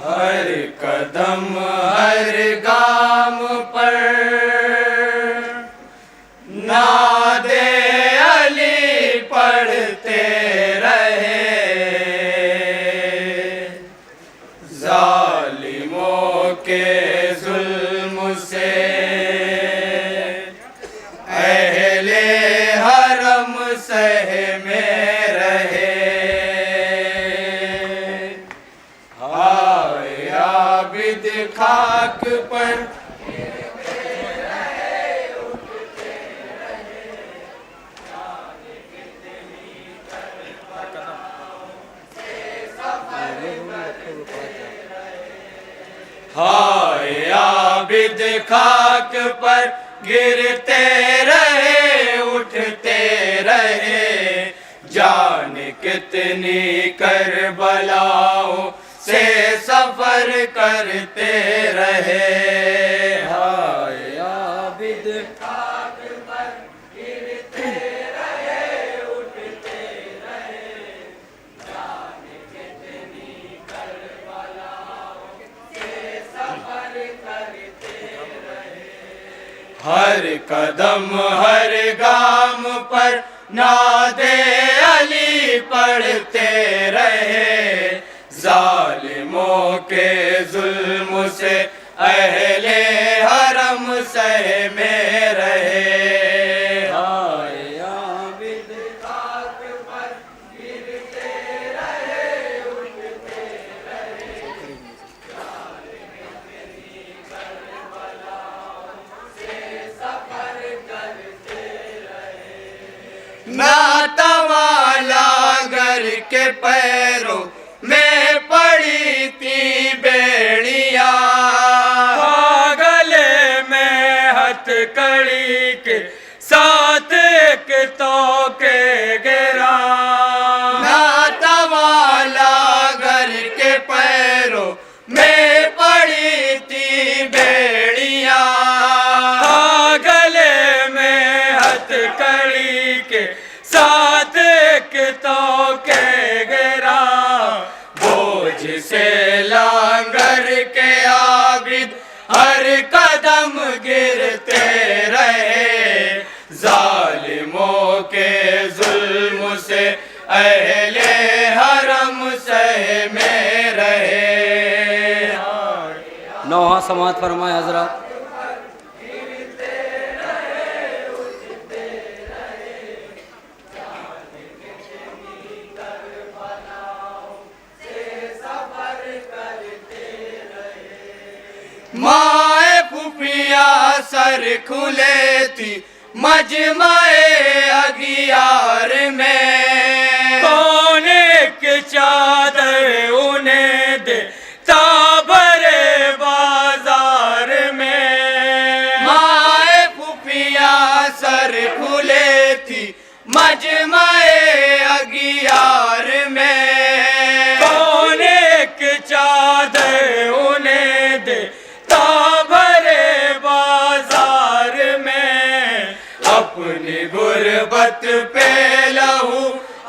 ہر قدم ہر گام پر ناد علی پڑھتے رہے، ظالموں کے ظلم سے اہل حرم سہمے رہے۔ ہائے عابد خاک پر ہائے عابد خاک پر گرتے رہے، اٹھتے رہے، جان کتنی کربلاؤں سے سفر کرتے رہے۔ ہائے عابد خاک پر گرتے رہے، اٹھتے رہے، جان کتنی کربلاؤں سے سفر کرتے رہے۔ ہر قدم ہر گام پر ناد علی پڑھتے رہے، ظالموں کے ظلم سے اہل حرم سہمے رہے۔ ہائے عابد خاک پر گرتے رہے، اٹھتے رہے، جان کتنی کربلاؤں سے سفر کرتے رہے۔ ناتوالا گر کے پیروں میں پڑی تھی بیڑیاں، گلے میں ہتھ کڑی کے ساتھ ایک توکے گرا۔ ناتوالا گر کے پیروں میں پڑی تھی بیڑیاں، گلے میں ہتھ کڑی کے ساتھ ایک توکے گرا۔ بوجھ سے لانگر کے عابد ہر قدم گرتے رہے، ظالموں کے ظلم سے اہل حرم سہمے رہے۔ نوحہ سماعت فرمائے حضرات۔ مائیں پھوپھیاں سر کھلے تھی مجمع اغیار میں، کون ایک چادر انہیں دے تابرے بازار میں۔ مائیں پھوپھیاں سر کھلے تھی مجمع اغیار میں، کون ایک چادر انہیں دے تابرے بازار میں۔ اپنی غربت پہ لہو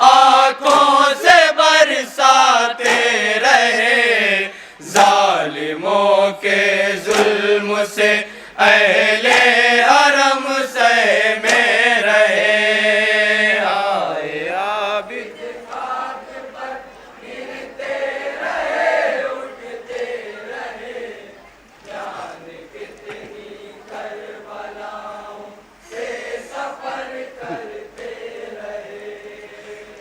آنکھوں سے برساتے رہے، ظالموں کے ظلم سے اہل حرم سہمے رہے۔ ہائے عابد خاک پر گرتے رہے، اٹھتے رہے، جان کتنی کربلاؤں سے سفر کرتے رہے۔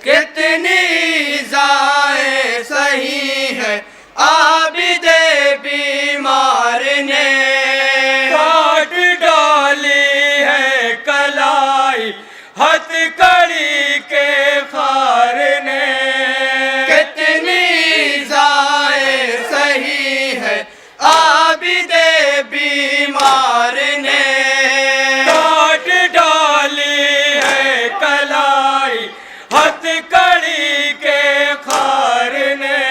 کتنی ایذائیں سہی ہے عابد بیمار نے، کاٹ ڈالی ہے کلائی ہتھ کڑی کے خار نے۔ کتنی ایذائیں سہی ہے عابد بیمار نے، کاٹ ڈالی ہے کلائی ہتھ کڑی کے خار نے۔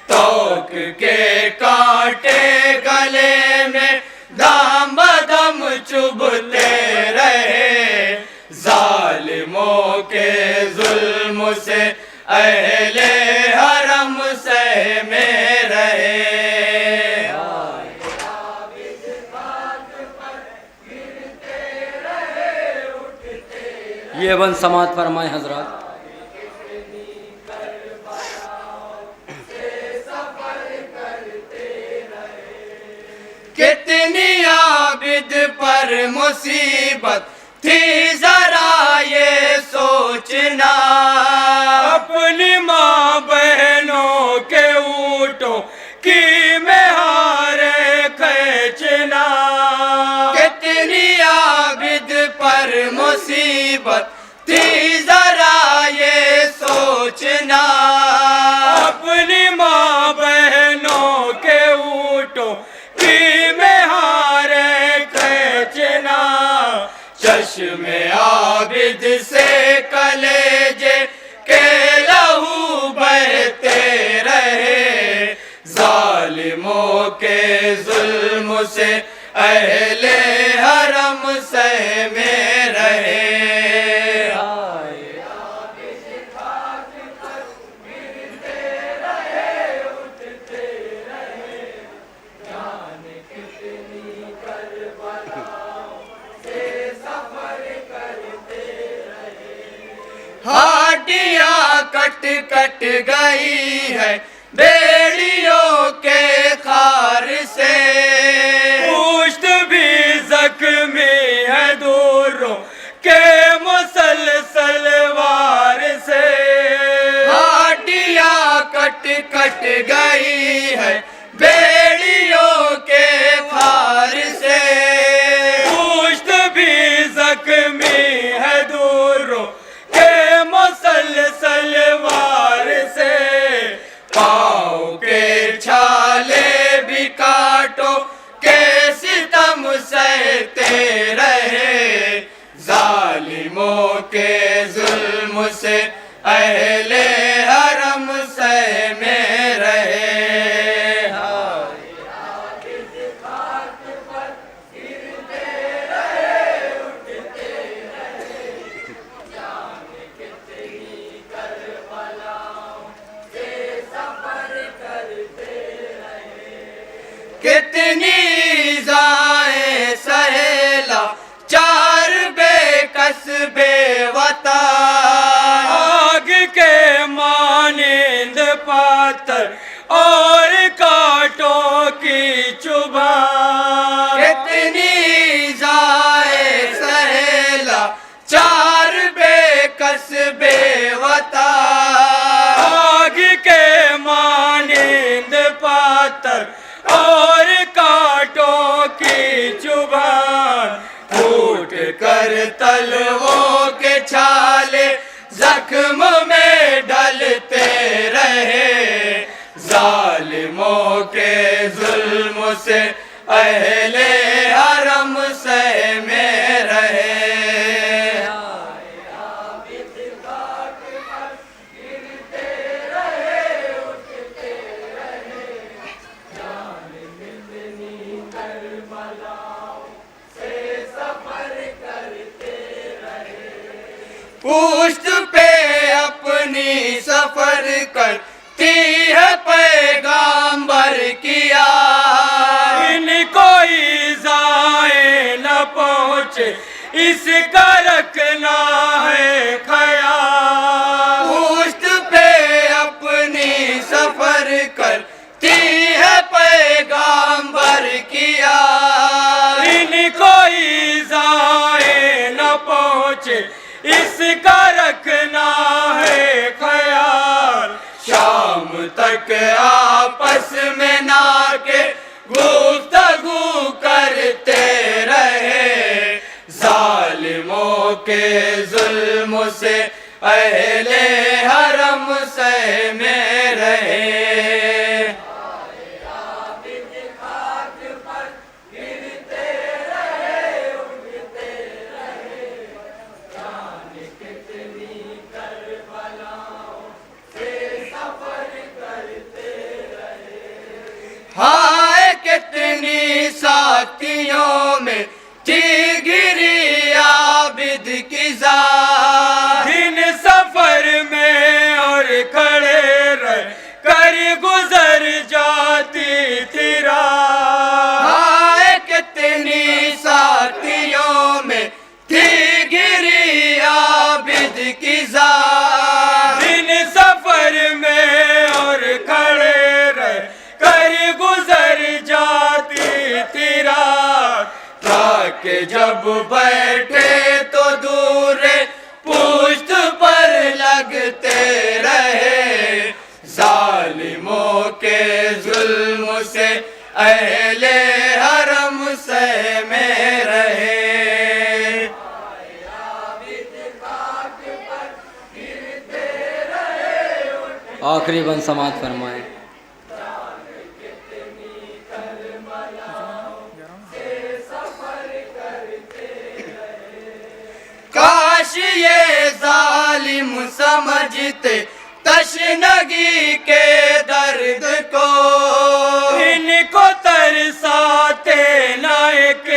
توک کے کانٹے گلے میں دم بدم چبھتے رہے، ظالموں کے ظلم سے اہل حرم سہمے رہے۔ یہ بند سماعت فرمائیں حضرات. کتنی عابد پر مصیبت تھی ذرا یہ سوچنا، اپنی ماں بہنوں کے اونٹوں کی مہاریں کھینچنا. کتنی عابد پر مصیبت تھی ذرا یہ سوچنا، اپنی ماں بہنوں کے اونٹوں کی مہاریں کھینچنا. چشم عابد سے کلیجے کے لہو بہتے رہے، ظالموں کے ظلم سے اہل حرم سہمے رہے. ہڈیاں کٹ کٹ گئی ہے بیڑیوں کے خار سے، پشت بھی زخمی ہے دوروں کے مسلسل وار سے. ہڈیاں کٹ کٹ گئی ہے بیڑیوں کے خار سے، پشت بھی زخمی ہے دوروں کے مسلسل وار سے. پاؤں کے چھالے بھی کاٹو کے ستم سہتے رہے، ظالموں کے ظلم سے اہل حرم سہمے رہے. کتنی ایذائیں سہیلا چار بے کس بے وطن، آگ کے مانند پاتر اور کانٹوں کی چبھن. کتنی ایذائیں سہیلا چار بے کس بے وطن، آگ کے مانند پاتر اور کانٹوں کی چبھن. پھوٹ کر تلووں کے چھالے زخم میں ڈلتے رہے، ظالموں کے ظلم سے اہل حرم سہمے رہے. پشت پہ اپنی سفر کرتی ہے پیغامبر کیا، ان کو ایذائیں نہ پہنچے اس کا رکھنا ہے خیال. پشت پہ اپنی سفر کرتی ہے پیغامبر کیا، ان کو ایذائیں نہ پہنچے اس کا رکھنا ہے خیال. شام تک آپس میں نہ کے گفتگو کرتے رہے، ظالموں کے ظلم سے اہل حرم سہمے رہے. ہائے کتنی ساتھیوں میں تھی گری عابد کی ذات، دن سفر میں اور کھڑے رہ کر گزر جاتی کے جب بیٹھے تو دور پشت پر لگتے رہے، ظالموں کے ظلم سے اہل حرم سہمے رہے۔ آخری بند سماعت فرمائیں۔ کاش یہ ظالم سمجھتے تشنگی کے درد کو، ان کو ترساتے نہ ایک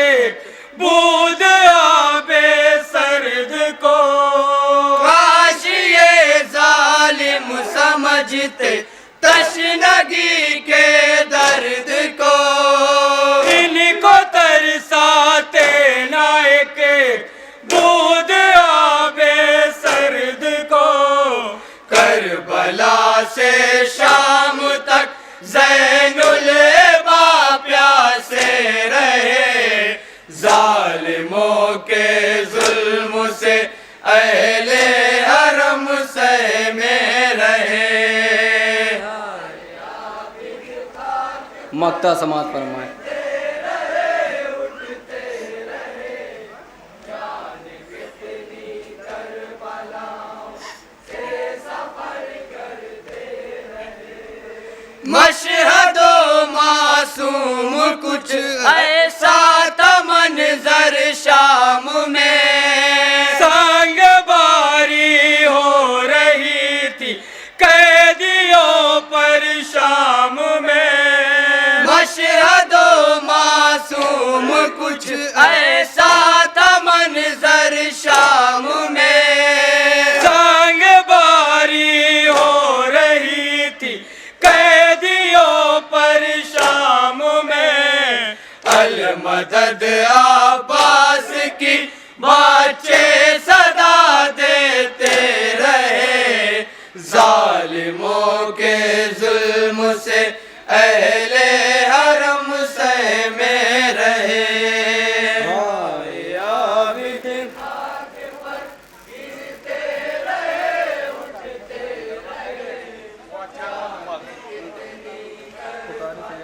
بوند آب سرد کو۔ کاش یہ ظالم سمجھتے تشنگی کے درد کو، ان کو ترساتے نہ ایک بوند آب سرد کو۔ کربلا سے شام تک زین العبا پیاسے رہے، ظالموں کے ظلم سے اہل حرم سہمے رہے۔ مقطع سماعت فرمائیں۔ مشہد و معصوم کچھ ایسا تھا منظر شام میں، سانگ باری ہو رہی تھی قیدیوں پر شام میں۔ مشہد و معصوم کچھ ایسا تھا منظر شام میں، سانگ باری ہو رہی تھی قیدیوں پر شام میں۔ المدد عباس کی بچے صدا دیتے رہے، ظالموں کے ظلم سے اہل